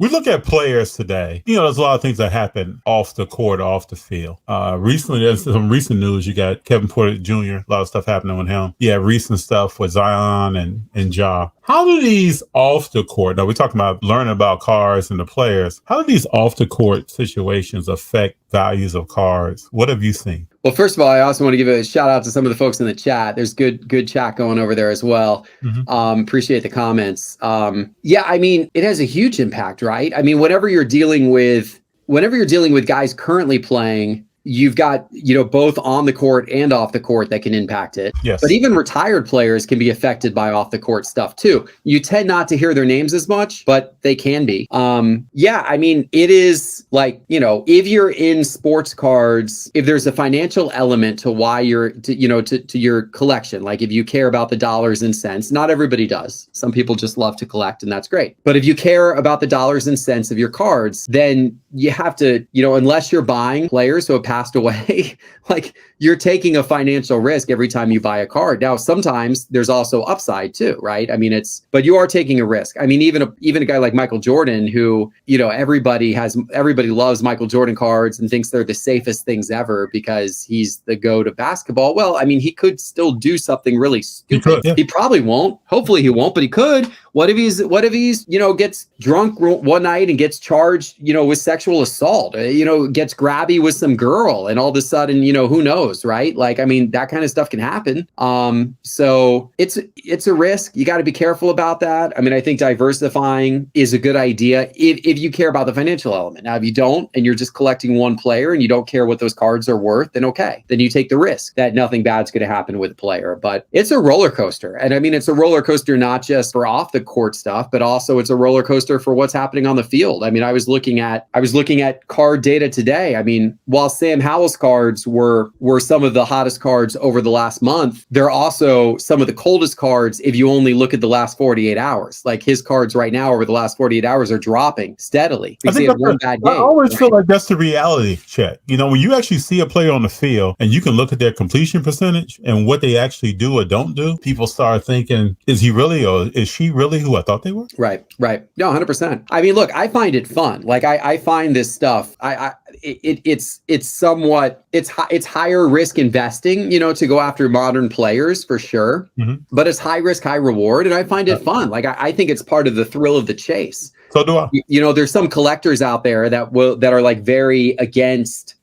We look at players today. There's a lot of things that happen off the court, off the field. Recently, there's some recent news. You got Kevin Porter Jr., a lot of stuff happening with him. Yeah, recent stuff with Zion and Ja. How do these off the court, now we're talking about learning about cards and the players, how do these off the court situations affect values of cards? What have you seen? Well, first of all, I also want to give a shout out to some of the folks in the chat. There's good chat going over there as well. Appreciate the comments. Yeah, I mean, it has a huge impact, right? I mean, whenever you're dealing with guys currently playing, you've got, both on the court and off the court that can impact it. Yes. But even retired players can be affected by off the court stuff too. You tend not to hear their names as much, but they can be. Yeah, I mean, it is like, if you're in sports cards, if there's a financial element to why you're, to your collection, like if you care about the dollars and cents, not everybody does. Some people just love to collect and that's great. But if you care about the dollars and cents of your cards, then you have to, unless you're buying players who have passed away, like you're taking a financial risk every time you buy a card. Now, sometimes there's also upside too, right? I mean, but you are taking a risk. I mean, even a guy like Michael Jordan, who, everybody loves Michael Jordan cards and thinks they're the safest things ever because he's the GOAT of basketball. Well, I mean, he could still do something really stupid. He probably won't. Hopefully he won't, but he could. What if he's, gets drunk one night and gets charged, with sexual assault, gets grabby with some girl and all of a sudden, who knows, right? Like, I mean, that kind of stuff can happen. So it's a risk. You got to be careful about that. I mean, I think diversifying is a good idea if you care about the financial element. Now, if you don't, and you're just collecting one player and you don't care what those cards are worth, then okay. Then you take the risk that nothing bad's going to happen with a player. But it's a roller coaster. And I mean, it's a roller coaster, not just for off the court stuff, but also it's a roller coaster for what's happening on the field. I mean, I was looking at card data today. I mean, while Sam Howell's cards were some of the hottest cards over the last month, they're also some of the coldest cards if you only look at the last 48 hours. Like his cards right now over the last 48 hours are dropping steadily. I think one bad game. I always feel like that's the reality check. When you actually see a player on the field and you can look at their completion percentage and what they actually do or don't do, people start thinking, is he really or is she really who I thought they were? Right. No, 100%. I mean, look, I find it fun. Like I find this stuff, it's somewhat, it's higher risk investing, to go after modern players for sure, but it's high risk, high reward. And I find it fun. Like I think it's part of the thrill of the chase. So do I. There's some collectors out there that are like very against,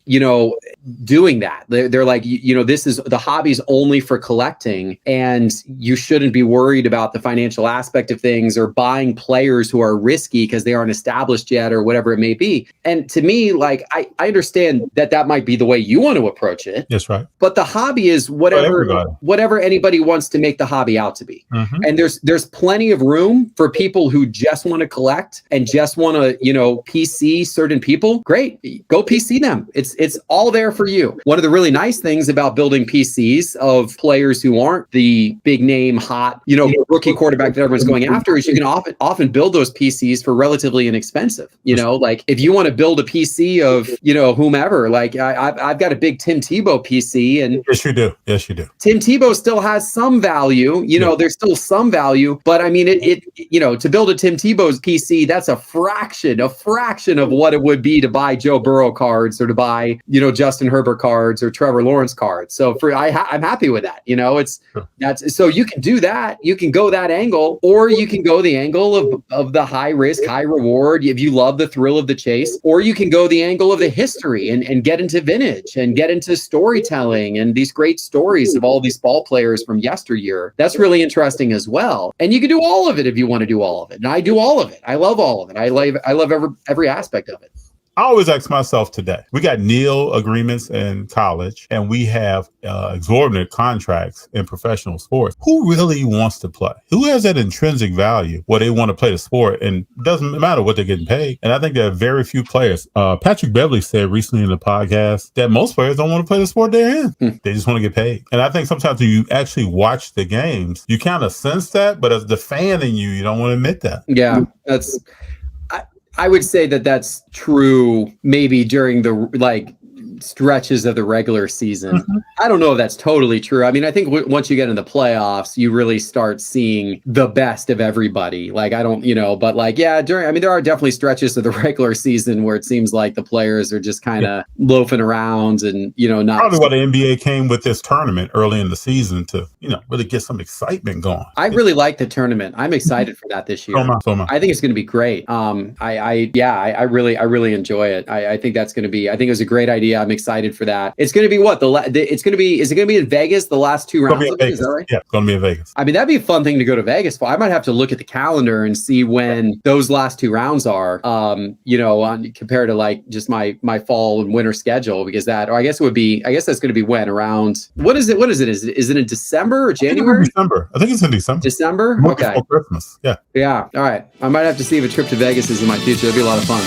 doing that. They're like, this is the hobby's only for collecting and you shouldn't be worried about the financial aspect of things or buying players who are risky because they aren't established yet or whatever it may be. And to me, like, I understand that might be the way you want to approach it. That's right. But the hobby is whatever anybody wants to make the hobby out to be. And there's plenty of room for people who just want to collect and just want to, PC certain people. Great. Go PC them. It's all there for you. One of the really nice things about building PCs of players who aren't the big name, hot, rookie quarterback that everyone's going after is you can often build those PCs for relatively inexpensive. Like if you want to build a PC of, whomever, like I've got a big Tim Tebow PC and Yes, you do. Tim Tebow still has some value, there's still some value, but I mean, to build a Tim Tebow's PC, that's a fraction of what it would be to buy Joe Burrow cards or to buy, Justin Herbert cards or Trevor Lawrence cards. So I'm happy with that. So you can do that. You can go that angle, or you can go the angle of the high risk, high reward. If you love the thrill of the chase, or you can go the angle of the history and get into vintage and get into storytelling and these great stories of all these ball players from yesteryear. That's really interesting as well. And you can do all of it if you want to do all of it. And I do all of it. I love all of it. I love every aspect of it. I always ask myself today, we got nil agreements in college and we have exorbitant contracts in professional sports. Who really wants to play? Who has that intrinsic value where they want to play the sport and it doesn't matter what they're getting paid? And I think there are very few players. Patrick Beverly said recently in the podcast that most players don't want to play the sport they're in. They just want to get paid. And I think sometimes when you actually watch the games, you kind of sense that, but as the fan in you don't want to admit that. Yeah, I would say that that's true maybe during the stretches of the regular season. Mhm. I don't know if that's totally true. I mean, I think once you get in the playoffs, you really start seeing the best of everybody. Like, I don't, but like, yeah, I mean, there are definitely stretches of the regular season where it seems like the players are just kind of loafing around and, not. Probably why the NBA came with this tournament early in the season to, really get some excitement going. I really like the tournament. I'm excited for that this year. So am I. I think it's going to be great. I really enjoy it. I think that's going to be. I think it was a great idea. I'm excited for that. It's going to be what it's going to be. Is it going to be in Vegas? The last two rounds. Is that right? Yeah, it's going to be in Vegas. I mean, that'd be a fun thing to go to Vegas for. I might have to look at the calendar and see when those last two rounds are. Compared to like just my fall and winter schedule, because I guess that's going to be when around. What is it? Is it in December or January? December. I think it's in December. December. Okay. Before Christmas. Yeah. Yeah. All right. I might have to see if a trip to Vegas is in my future. That'd be a lot of fun.